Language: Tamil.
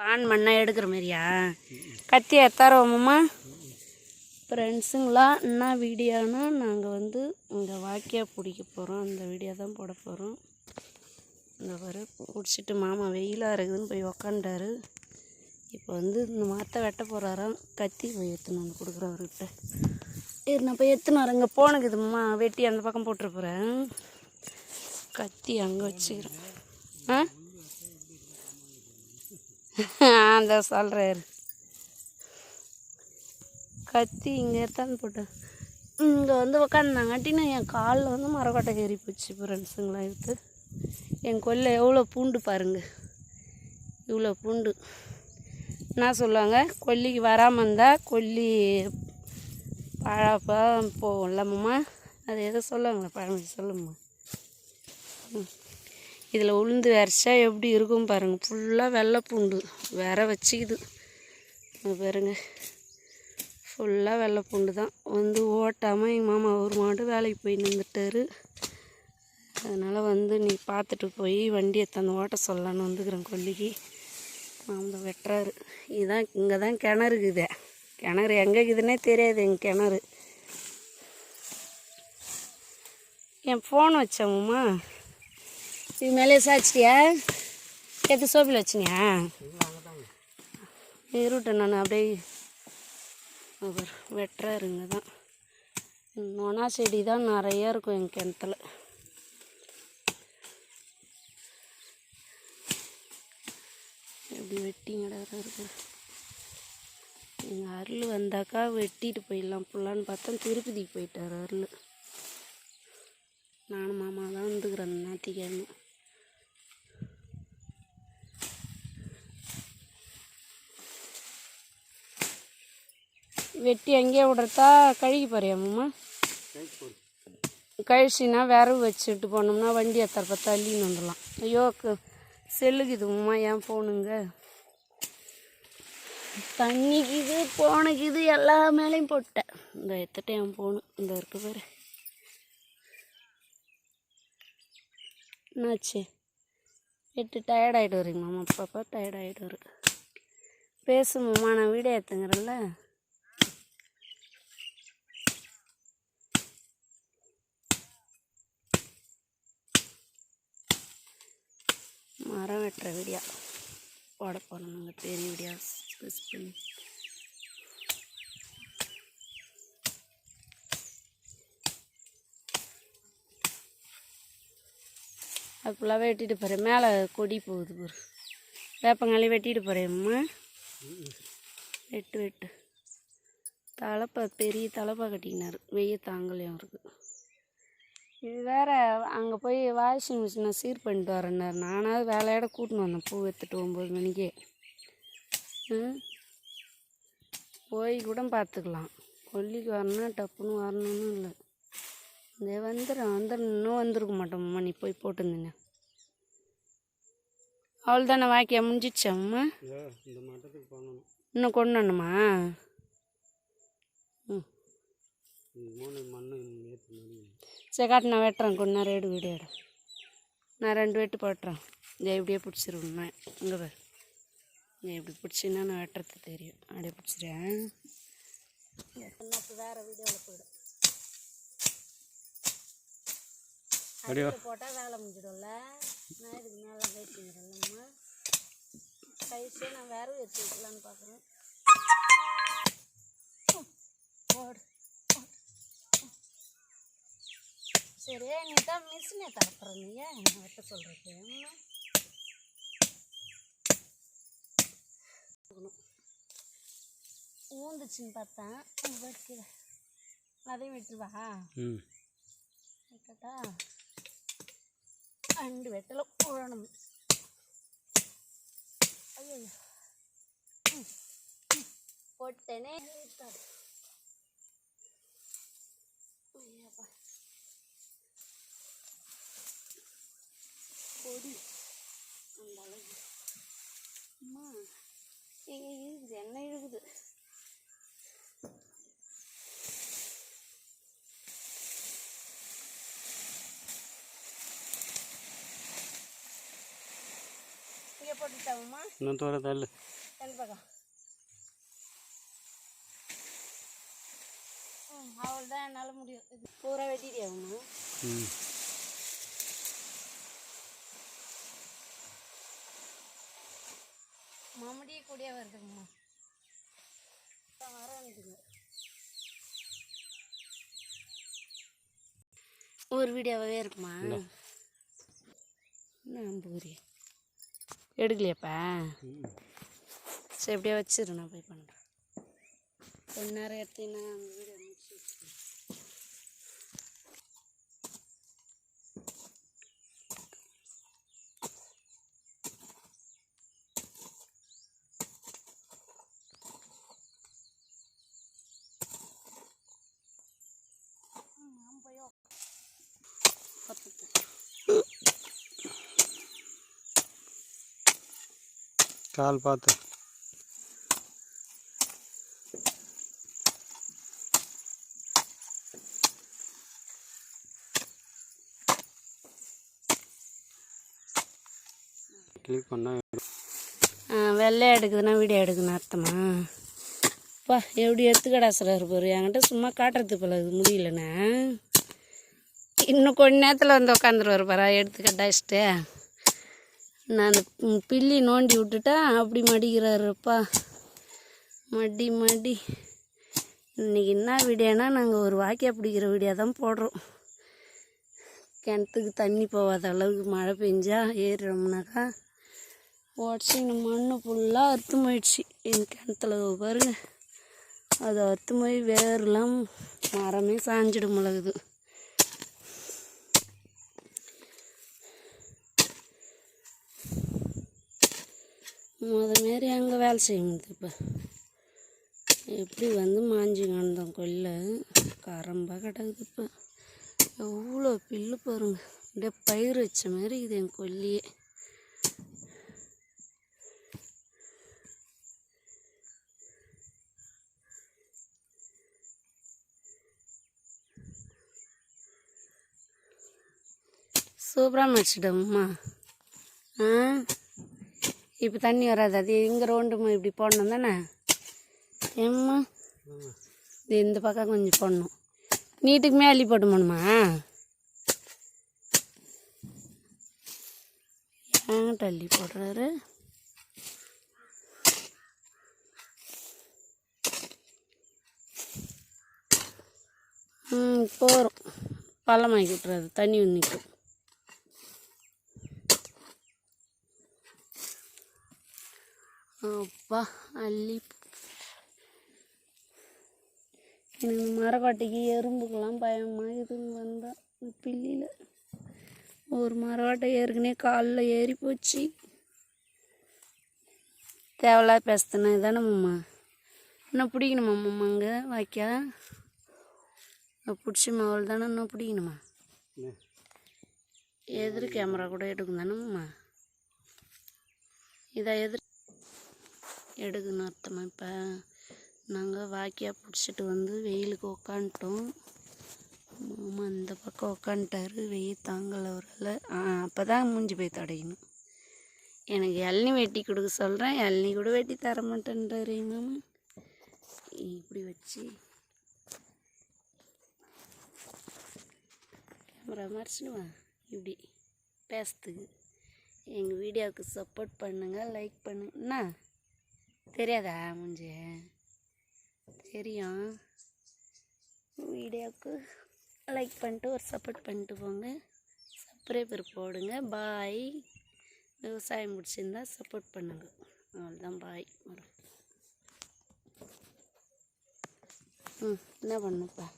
ஆன் பண்ண எடுக்கிற மாதிரியா கத்தி எத்தாரோம்மா ஃப்ரெண்ட்ஸுங்களா என்ன வீடியோனா நாங்கள் வந்து இங்கே வாக்கியா பிடிக்க போகிறோம். அந்த வீடியோ தான் போட போகிறோம். இந்த வர பிடிச்சிட்டு மாமா வெயிலாக இருக்குதுன்னு போய் உக்காண்டாரு. இப்போ வந்து இந்த மரத்தை வெட்ட போகிறாராம். கத்தி போய் எடுத்துன்னு வந்து கொடுக்குறவர்கிட்ட நான் போய் எடுத்துன்னு வரேன். இங்கே போனுக்குதும்மா வெட்டி அந்த பக்கம் போட்டுரு போகிறேன். கத்தி அங்கே வச்சுக்கிறேன். அந்த சொல்கிறாரு கத்தி இங்கே எடுத்தாந்து போட்டேன். இங்கே வந்து உக்காந்தாங்காட்டின்னு என் காலில் வந்து மரக்கொட்டை ஏறி போச்சு. ஃப்ரெண்ட்ஸுங்களாம் எடுத்து என் கொல்லை எவ்வளோ பூண்டு பாருங்க, இவ்வளோ பூண்டு. என்ன சொல்லுவாங்க, கொல்லிக்கு வராமல் இருந்தால் கொல்லி பழப்பம் போகலாமம்மா, அது எதோ சொல்லுவாங்களே பழமொழி சொல்லும்மா. இதில் உளுந்து வரைச்சா எப்படி இருக்கும் பாருங்கள். ஃபுல்லாக வெள்ளை பூண்டு வேற வச்சுக்குது பாருங்க. ஃபுல்லாக வெள்ளை பூண்டு தான் வந்து ஓட்டாமல் எங்கள் மாமா ஒரு மாடு வேலைக்கு போய் நின்றுட்டாரு. அதனால் வந்து நீ பார்த்துட்டு போய் வண்டியை தந்து ஓட்ட சொல்லலான்னு வந்துக்கிறேன் கொல்லிக்கு. மாமா வெட்டுறாரு. இதுதான் இங்கே தான் கிணறு இருக்குது. கிணறு எங்கே இருக்குதுன்னே தெரியாது எங்கள் கிணறு. என் ஃபோன் வச்சோம்மா இது மேலே சாச்சிட்டியா எது சோப்பில் வச்சினியா இருட்டேன் நான் அப்படியே வெட்டுறாருங்க தான். நொனா செடி தான் நிறையா இருக்கும் எங்கள் கிணத்துல. எப்படி வெட்டிங்கடா இருக்கு. எங்கள் அருள் வந்தாக்கா வெட்டிட்டு போயிடலாம் ஃபுல்லான்னு பார்த்தா திருப்பதிக்கு போயிட்டார் அருள். நானும் மாமா தான் வந்துக்கிறேன் ஞாயிற்றுக்கிழமை. வெட்டி அங்கேயே விடுறதா கழுகி போறியாம்மா? கழிச்சின்னா விரவு வச்சுட்டு போனோம்னா வண்டி எத்தரப்ப தள்ளின்னு வந்துடலாம். ஐயோ செல்லுக்குதும்மா என் ஃபோனுங்க. தண்ணிக்குது போனுக்குது எல்லா மேலேயும் போட்டேன். இந்த எத்தட்ட என் ஃபோனு இந்த இருக்கு பாரு. என்னாச்சு எட்டு டயர்டாகிட்டு வரீங்க மாமா? அப்பப்போ டயர்டாகிட்டு வரு. பேசுமாம்மா, நான் வீடியோ எடுத்துங்கிறேன்ல. மரம் வெட்டுற வீடியோ போட போகிறோம் நாங்கள். பெரிய வீடியோ யூஸ் பண்ணி அது ஃபுல்லாகவே வெட்டிட்டு போகிறேன். மேலே கொடி போகுது ஒரு வேப்பங்காலி வெட்டிட்டு போகிறேம்மா. வெட்டு வெட்டு தலைப்பா பெரிய தலைப்பா கட்டிக்கினார். வெய்ய தாங்கலையும் இருக்குது. இது வேறு அங்கே போய் வாஷிங் மிஷினை சீர் பண்ணிட்டு வரேன்னாரு. நானாவது வேலையோட கூட்டின்னு வந்தேன் பூ எடுத்துட்டு 9 மணிக்கே. போய் கூட பார்த்துக்கலாம். கொல்லிக்கு வரணும்னா டப்புன்னு வரணும்னு இல்லை. இந்த வந்துடும் இன்னும் வந்துருக்க மாட்டோம்மா. நீ போய் போட்டுருந்தீங்க அவள் தானே வாக்கியா முடிஞ்சிச்சாம்மா? இன்னும் கொண்டு வரணுமா? சரி காட்டு, நான் வெட்டுறேன். கொஞ்ச நேரம் எடு வீடியோ எடு. நான் 2 வெட்டு போட்டுறேன். இதை எப்படியே பிடிச்சிருவேன். இங்கே பாரு, இதை எப்படி பிடிச்சின்னா நான் வெட்டுறது தெரியும். அப்படியே பிடிச்சிடுறேன். வேறு வீடியோவில் போய்டும். போட்டால் வேலை முடிஞ்சிடும்ல. நான் இதுக்கு மேலே வெட்டிங்கிறேன்லம்மா. கைஸே நான் வேறு எடுத்து வைக்கலான்னு பார்க்குறேன். போடு சரி, நீ தான் மிஷினே தரப்புற. நீ ஏன் வெட்ட சொல்கிறது? ஊந்துச்சின்னு பார்த்தேன் வெட்டிக்கிற. அதையும் வெட்டுவா வெட்டட்டா? 2 வெட்டலை போடணும். ஐயோ போட்டேனே. பொடி அந்த அளவு அம்மா எங்கே இழுக்குது, என்ன இழுக்குது? இங்கே போட்டு வெட்டிட்டாமா இன்னும் தோற தள்ளு பக்கம் அவ்வளோதான் என்னால் முடியும் பூரா வெட்டிட்டியாமா மம்முடியே கூடியே வருதுங்கம்மா வரணுங்க ஒரு வீடியோவே இருக்குமா நான் பூரி எடுக்கலையாப்பா சரி எப்படியே வச்சிரு நான் போய் பண்ணுறேன் கொஞ்ச நேரம் எடுத்தீங்கன்னா அந்த வீடியோ முடிச்சு கால் பார்த்து கிளிக் பண்ணால் வெள்ளை எடுக்குதுன்னா வீடியோ எடுக்குன்னு அர்த்தமா அப்பா எப்படி எடுத்துக்கடாசுறாரு பாரு என்கிட்ட சும்மா காட்டுறது போல இது முடியலண்ணே இன்னும் கொஞ்ச நேரத்தில் வந்து உட்காந்துருவாரு பாரா எடுத்து கட்டாச்சிட்டு நான் அந்த பில்லி நோண்டி விட்டுட்டா அப்படி மடிக்கிறாருப்பா மடி மடி இன்றைக்கி என்ன வீடியோனா நாங்கள் ஒரு வாக்கியா பிடிக்கிற வீடியோ தான் போடுறோம் கிணத்துக்கு தண்ணி போகாத அளவுக்கு மழை பெஞ்சா ஏறினோம்னாக்கா உடச்சிங்க மண்ணு ஃபுல்லாக அறுத்து போயிடுச்சு எங்கள் கிணத்துல பாருங்க அது அறுத்து போய் வேர்லாம் மரமே சாஞ்சிடும் மிளகுது மாரி அங்கே வேலை செய்ய முடியுது இப்போ எப்படி வந்து மாஞ்சி காண்டோம் கொல்லை கரம்பாக கிடக்குது இப்போ எவ்வளோ பில்லு பாருங்க அப்படியே பயிர் வச்ச மாதிரி இது என் கொல்லியே சூப்பராக மடிச்சிட்டோம்மா இப்போ தண்ணி வராது அது இங்கே ரோண்டுமா இப்படி போடணும் தானே ஏம்மா இது இந்த பக்கம் கொஞ்சம் போடணும் நீட்டுக்குமே அள்ளி போட்டுமானுமா ஏங்கிட்ட அள்ளி போடுறாரு போகிறோம் பள்ளமாக்கி விட்டுறாரு தண்ணி நிற்கும் அப்பா அள்ளி எனக்கு மரவாட்டைக்கு எறும்புக்கெல்லாம் பயமாக இதுங்க வந்தால் பில்லியில் ஒரு மரவாட்டை ஏற்கனவே காலில் ஏறி போச்சு தேவையில்லாத பேசுதுண்ணா இதானம்மா இன்னும் பிடிக்கணுமா அம்மா அங்கே வாய்க்கா பிடிச்சி மவள் தானே இன்னும் பிடிக்கணுமா எதிர் கேமரா கூட எடுக்கும் தானேம்மா இதை எடுக்கணும் அர்த்தமா இப்போ நாங்கள் வாக்கியாக பிடிச்சிட்டு வந்து வெயிலுக்கு உக்காந்துட்டோம் மாமா இந்த பக்கம் உக்காந்துட்டாரு வெயில் தாங்கலை அவரால் அப்போ தான் மூஞ்சி போய் தடையணும் எனக்கு இளநி வெட்டி கொடுக்க சொல்கிறேன் இளநி கூட வெட்டி தர மாட்டேன்றாரு எங்கள் மாமா இப்படி வச்சு கேமரா மறைச்சிடுவேன் இப்படி பேசுறதுக்கு எங்கள் வீடியோவுக்கு சப்போர்ட் பண்ணுங்கள் லைக் பண்ணுங்க என்ன தெரியாதா மூஞ்சி தெரியும் வீடியோவுக்கு லைக் பண்ணிட்டு ஒரு சப்போர்ட் பண்ணிட்டு போங்க சப்ஸ்கிரைபர் போடுங்க பாய் விவசாயம் முடிச்சிருந்தா சப்போர்ட் பண்ணுங்க அவ்வளோதான் பாய் என்ன பண்ணுப்பா